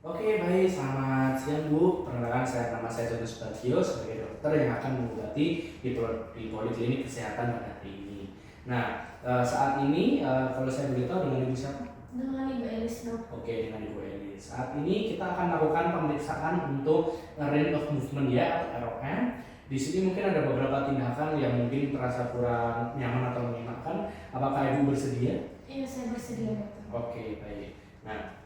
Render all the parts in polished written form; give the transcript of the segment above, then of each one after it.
Oke, baik. Selamat siang, Bu. Perkenalkan, nama saya Jono Subagio sebagai dokter yang akan mengobati di Poliklinik Kesehatan pada hari ini. Nah, saat ini kalau saya beritahu dengan Ibu siapa? Dengan Ibu Elis, dok. Oke, dengan Ibu Elis. Saat ini kita akan melakukan pemeriksaan untuk range of movement ya, atau ROM. Di sini mungkin ada beberapa tindakan yang mungkin terasa kurang nyaman atau menyenangkan. Apakah Ibu bersedia? Iya, saya bersedia, dokter. Oke, baik. Nah,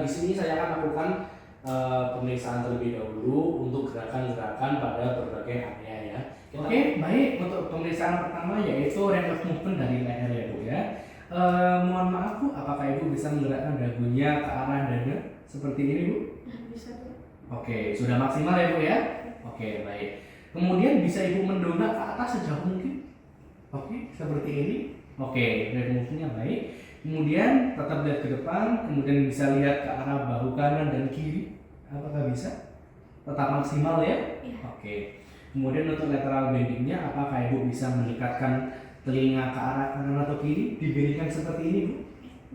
di sini saya akan lakukan pemeriksaan terlebih dahulu untuk gerakan-gerakan pada berbagai area ya. Oke, baik. Untuk pemeriksaan pertama yaitu range of movement dari leher ya, Bu ya. Mohon maaf, Bu, apakah Ibu bisa menggerakkan dagunya ke arah dada seperti ini, Bu? Bisa, dok. Oke, sudah maksimal ya, Bu ya. Oke, baik. Kemudian bisa Ibu mendongak ke atas sejauh mungkin. Oke, seperti ini. Oke, range movement-nya baik. Kemudian tetap lihat ke depan, kemudian bisa lihat ke arah bahu kanan dan kiri. Apakah bisa? Tetap maksimal ya? Iya. Oke. Kemudian untuk lateral bendingnya, apakah Ibu bisa mendekatkan telinga ke arah kanan atau kiri? Diberikan seperti ini, Bu.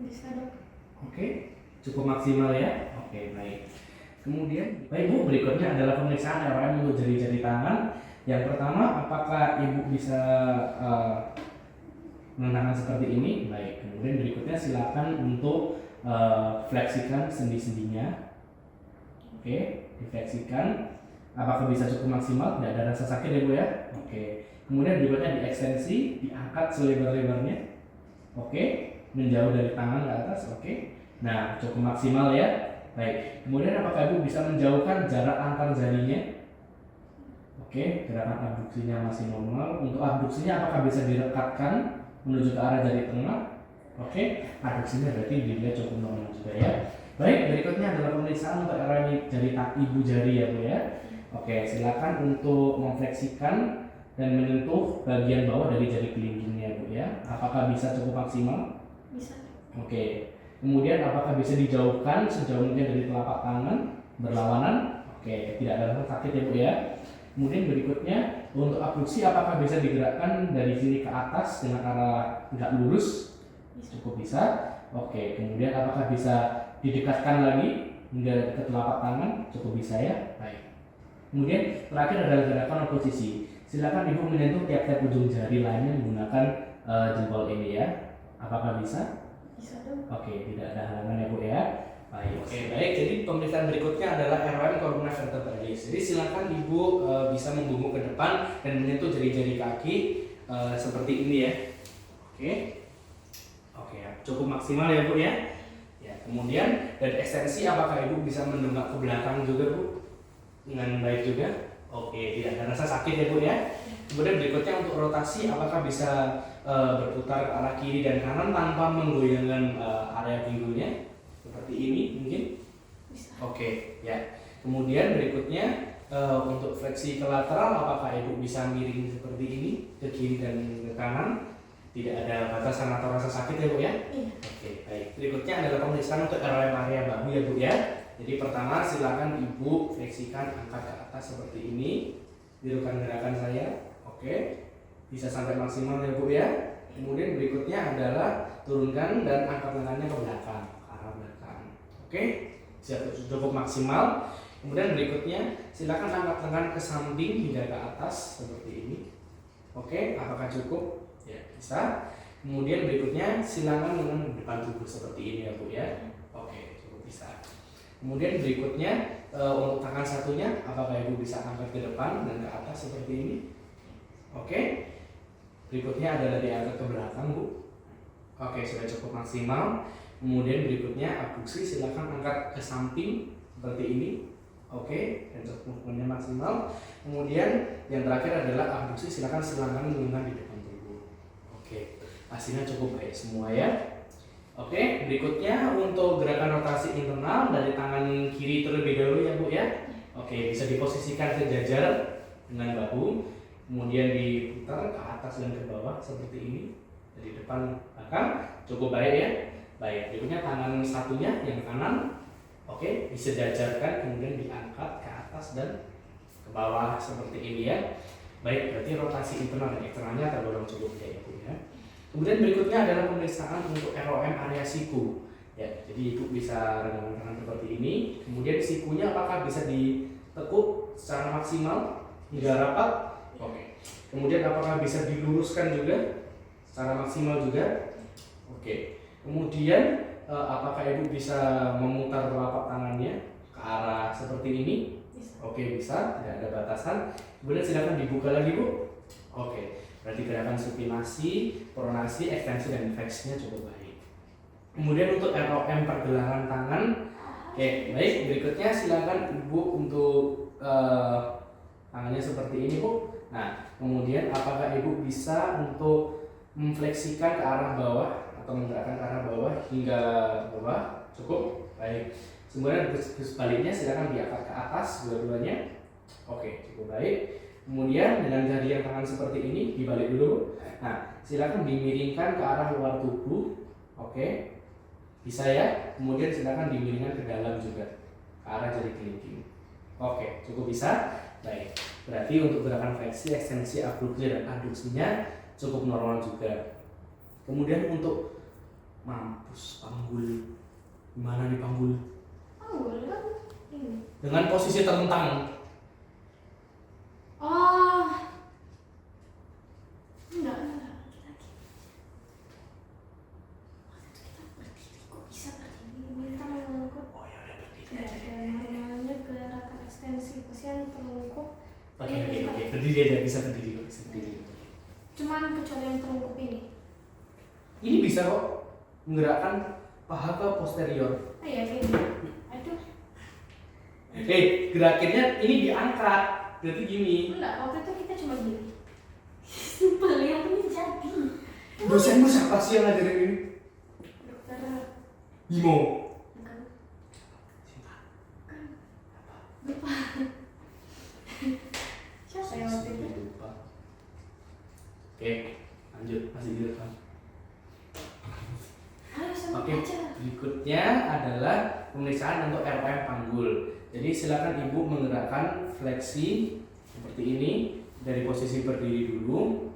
Bisa, dok. Oke, cukup maksimal ya? Oke, baik. Kemudian, baik Bu, berikutnya adalah pemeriksaan ROM untuk jari-jari tangan. Yang pertama, apakah Ibu bisa menenangkan seperti ini? Baik. Kemudian berikutnya silakan untuk fleksikan sendi-sendinya. Oke, difleksikan. Apakah bisa cukup maksimal? Tidak ada rasa sakit ya, Bu ya? Oke. Kemudian berikutnya diekstensi, diangkat selebar-lebarnya. Oke, menjauh dari tangan ke atas. Oke. Nah, cukup maksimal ya. Baik. Kemudian apakah Ibu bisa menjauhkan jarak antar jarinya? Oke, gerakan abduksinya masih normal. Untuk abduksinya apakah bisa direkatkan menuju ke arah jari tengah? Oke, abduksinya berarti dilihat cukup normal juga ya. Baik, berikutnya adalah pemeriksaan untuk area jari ibu jari ya, Bu ya. Oke, silakan untuk memfleksikan dan menyentuh bagian bawah dari jari kelingkingnya, Bu ya. Apakah bisa cukup maksimal? Bisa. Oke. Kemudian apakah bisa dijauhkan sejauh mungkin dari telapak tangan berlawanan? Oke, tidak ada rasa sakit ya, Bu ya. Kemudian berikutnya untuk abduksi apakah bisa digerakkan dari sini ke atas dengan arah tegak lurus? Cukup bisa. Oke, kemudian apakah bisa didekatkan lagi hingga ke telapak tangan? Cukup bisa ya. Baik. Kemudian terakhir adalah gerakan oposisi. Silakan Ibu menyentuh tiap-tiap ujung jari lainnya menggunakan jempol ini ya. Apakah bisa? Bisa, dok. Oke, tidak ada halangan ya, Bu ya. Baik. Oke, baik. Jadi pemeriksaan berikutnya adalah ROM columna vertebralis. Jadi silakan Ibu bisa membungkuk ke depan dan menyentuh jari-jari kaki seperti ini ya. Oke. Oke, ya. Cukup maksimal ya, Bu ya. Ya, kemudian dari ekstensi apakah Ibu bisa mendongak ke belakang juga, Bu? Dengan baik juga. Oke, tidak ada rasa sakit ya, Bu ya. Kemudian berikutnya untuk rotasi apakah bisa berputar ke arah kiri dan kanan tanpa menggoyangkan area pinggulnya? Seperti ini mungkin. Bisa. Oke, ya. Kemudian berikutnya untuk fleksi ke lateral apakah Ibu bisa miring seperti ini ke kiri dan ke kanan? Tidak ada batasan atau rasa sakit ya, Bu ya? Iya. Oke, baik. Berikutnya adalah pemeriksaan untuk ROM area bahu ya, Bu ya. Jadi pertama silakan Ibu fleksikan angkat ke atas seperti ini. Tirukan gerakan saya. Oke. Bisa sampai maksimal ya, Bu ya. Kemudian berikutnya adalah turunkan dan angkat lengannya ke belakang. Oke, cukup maksimal. Kemudian berikutnya silakan angkat lengan ke samping hingga ke atas seperti ini. Oke, apakah cukup? Ya, bisa. Kemudian berikutnya silakan dengan depan tubuh seperti ini ya, Bu ya. Oke, cukup bisa. Kemudian berikutnya untuk tangan satunya apakah Ibu bisa angkat ke depan dan ke atas seperti ini? Oke. Berikutnya adalah diangkat ke belakang, Bu. Oke, sudah cukup maksimal. Kemudian berikutnya abduksi silakan angkat ke samping seperti ini. Oke, dan movementnya maksimal. Kemudian yang terakhir adalah abduksi silakan silangkan menggunakan di depan tubuh. Oke, hasilnya cukup baik semua ya. Oke, berikutnya untuk gerakan rotasi internal dari tangan kiri terlebih dahulu ya, Bu ya. Oke, bisa diposisikan sejajar dengan bahu. Kemudian diputar ke atas dan ke bawah seperti ini. Dari depan belakang cukup baik ya. Baik, berikutnya tangan satunya yang kanan, oke, disejajarkan kemudian diangkat ke atas dan ke bawah seperti ini ya. Baik, berarti rotasi internal dan eksternalnya tergolong cukup ya, Bu ya. Kemudian berikutnya adalah pemeriksaan untuk ROM area siku. Ya, jadi ibu bisa renggangkan tangan seperti ini. Kemudian sikunya apakah bisa ditekuk secara maksimal hingga rapat? Oke. Kemudian apakah bisa diluruskan juga secara maksimal juga? Oke. Kemudian apakah ibu bisa memutar telapak tangannya ke arah seperti ini? Bisa. Oke, bisa, tidak ada batasan. Kemudian silakan dibuka lagi, Bu. Oke. Berarti gerakan supinasi, pronasi, ekstensi dan fleksinya cukup baik. Kemudian untuk ROM pergelangan tangan, oke, baik. Berikutnya silakan ibu untuk tangannya seperti ini, Bu. Nah, kemudian apakah ibu bisa untuk memfleksikan ke arah bawah atau menggerakkan ke arah bawah hingga bawah? Cukup, baik. Kemudian sebaliknya silakan diangkat ke atas dua-duanya. Oke, cukup baik. Kemudian dengan jari yang tangan seperti ini dibalik dulu. Nah, silakan dimiringkan ke arah luar tubuh. Oke. Bisa ya. Kemudian silakan dimiringkan ke dalam juga ke arah jari kelingking. Oke, cukup bisa. Baik. Berarti untuk gerakan fleksi, ekstensi, abduksi dan aduksinya cukup normal juga. Kemudian untuk mampus panggul. Gimana nih panggul? Panggul kan ini. Dengan posisi terlentang. Oh. Enggak. Waktu itu kita berdiri, kok bisa berdiri? Minta melengkung. Oh ya udah berdiri. Tidak ada namanya gerakan ekstensi, pasien terlengkup. Oke. Berdiri aja, bisa berdiri. Cuman kecuali yang terlengkup ini. Ini bisa kok menggerakkan paha ke posterior. Oh iya, gini. Aduh. Gerakinnya ini diangkat, berarti gini. Enggak, waktu itu kita cuma gini. Simpel yang ini jadi. Dosenmu siapa sih yang ngajarin ini? Dokter. Imo. Bukan. Siapa? Lupa. Siapa ya waktu itu? Lupa. Oke, lanjut, masih direkam. Ayo sama Oke, aja. berikutnya adalah pemeriksaan untuk RPM panggul. Jadi silakan ibu menggerakkan fleksi seperti ini dari posisi berdiri dulu.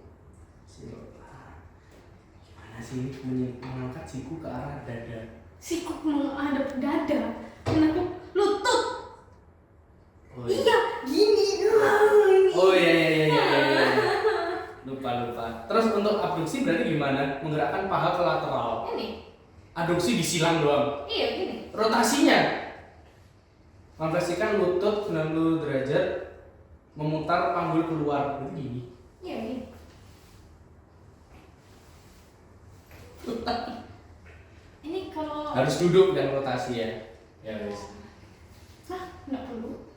Gimana sih ini mengangkat siku ke arah dada? Siku menghadap dada, menghadap lutut. Oh Iya, gini. Oh iya. Lupa. Terus untuk abduksi berarti gimana? Menggerakkan paha ke lateral. Ini. Aduksi disilang doang. Iya, gini. Rotasinya memfleksikan lutut 90 derajat, memutar panggul keluar. Berarti gini. Iya, gini. Ini kalau Harus duduk dan rotasi ya. Ya wes. Nah, enggak perlu.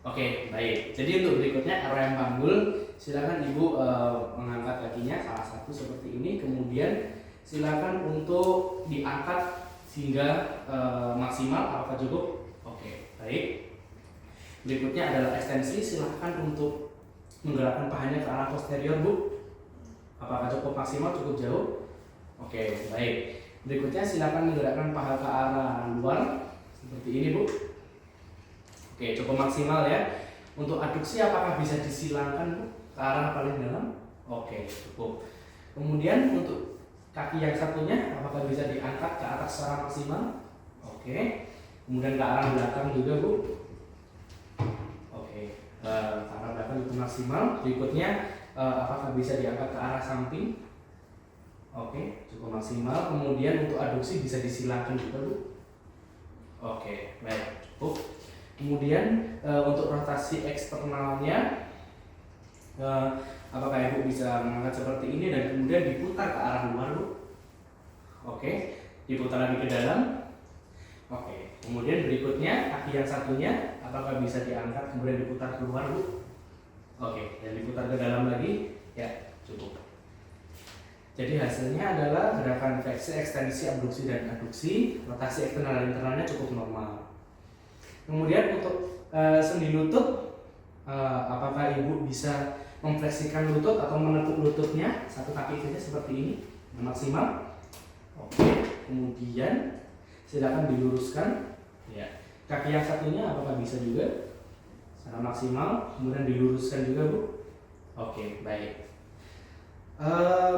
Oke, baik. Jadi untuk berikutnya ROM panggul, silakan ibu mengangkat kakinya salah satu seperti ini, kemudian silakan untuk diangkat sehingga maksimal. Apakah cukup? Oke, baik. Berikutnya adalah ekstensi. Silakan untuk menggerakkan pahanya ke arah posterior, Bu. Apakah cukup maksimal? Cukup jauh? Oke, baik. Berikutnya silakan menggerakkan paha ke arah luar seperti ini, Bu. Oke, cukup maksimal ya. Untuk aduksi apakah bisa disilangkan, Bu, ke arah paling dalam? Oke, cukup. Kemudian untuk kaki yang satunya apakah bisa diangkat ke atas secara maksimal? Oke. Kemudian ke arah belakang juga, Bu. Oke. Ke arah belakang itu maksimal. Berikutnya apakah bisa diangkat ke arah samping? Oke, cukup maksimal. Kemudian untuk aduksi bisa disilangkan juga, Bu. Oke, baik, cukup. Kemudian untuk rotasi eksternalnya, apakah ibu bisa mengangkat seperti ini dan kemudian diputar ke arah luar, Bu? Oke, diputar lagi ke dalam. Oke, kemudian berikutnya kaki yang satunya apakah bisa diangkat kemudian diputar keluar, Bu? Oke, dan diputar ke dalam lagi. Ya, cukup. Jadi hasilnya adalah gerakan fleksi, ekstensi, abduksi dan aduksi. Rotasi eksternal dan internalnya cukup normal. Kemudian untuk sendi lutut, apakah ibu bisa memfleksikan lutut atau menekuk lututnya satu kaki saja seperti ini maksimal? Oke. Kemudian silakan diluruskan. Ya. Kaki yang satunya apakah bisa juga secara maksimal? Kemudian diluruskan juga, Bu. Oke, baik.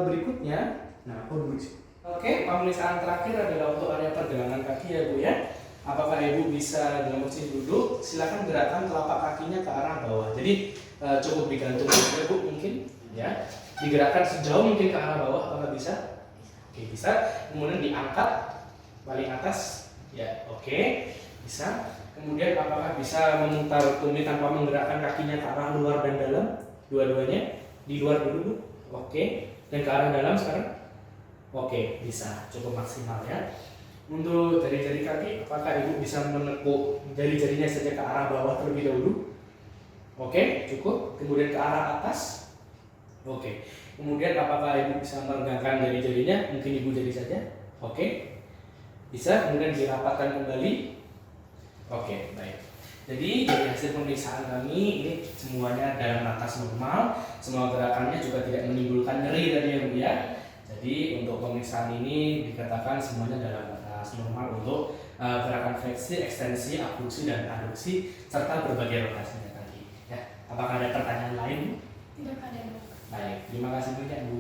Berikutnya, Nah, aku duduk sini. Oke, pemeriksaan terakhir adalah untuk area pergelangan kaki ya Bu ya. Apakah Ibu bisa dalam posisi duduk? Silakan gerakkan telapak kakinya ke arah bawah. Jadi cukup digantung saja Bu mungkin ya. Digerakkan sejauh mungkin ke arah bawah, apakah bisa? Oke, bisa. Kemudian diangkat paling atas. Ya, oke. Bisa. Kemudian apakah bisa memutar tumit tanpa menggerakkan kakinya ke arah luar dan dalam? Dua-duanya? Di luar dulu Bu. Oke. Dan ke arah dalam sekarang? Oke, bisa. Cukup maksimal ya. Untuk jari-jari kaki, apakah Ibu bisa menekuk jari-jarinya saja ke arah bawah terlebih dahulu? Oke, cukup. Kemudian ke arah atas? Oke. Kemudian apakah Ibu bisa meregangkan jari-jarinya? Mungkin Ibu jari saja? Oke. Bisa. Kemudian dirapatkan kembali? Oke, baik. Jadi dari hasil pemeriksaan kami ini semuanya dalam batas normal. Semua gerakannya juga tidak menimbulkan nyeri tadi ya Bu ya. Jadi untuk pemeriksaan ini dikatakan semuanya dalam batas normal untuk gerakan fleksi, ekstensi, abduksi dan aduksi serta berbagai rotasinya tadi. Ya, apakah ada pertanyaan lain? Tidak ada. Baik, terima kasih banyak Bu.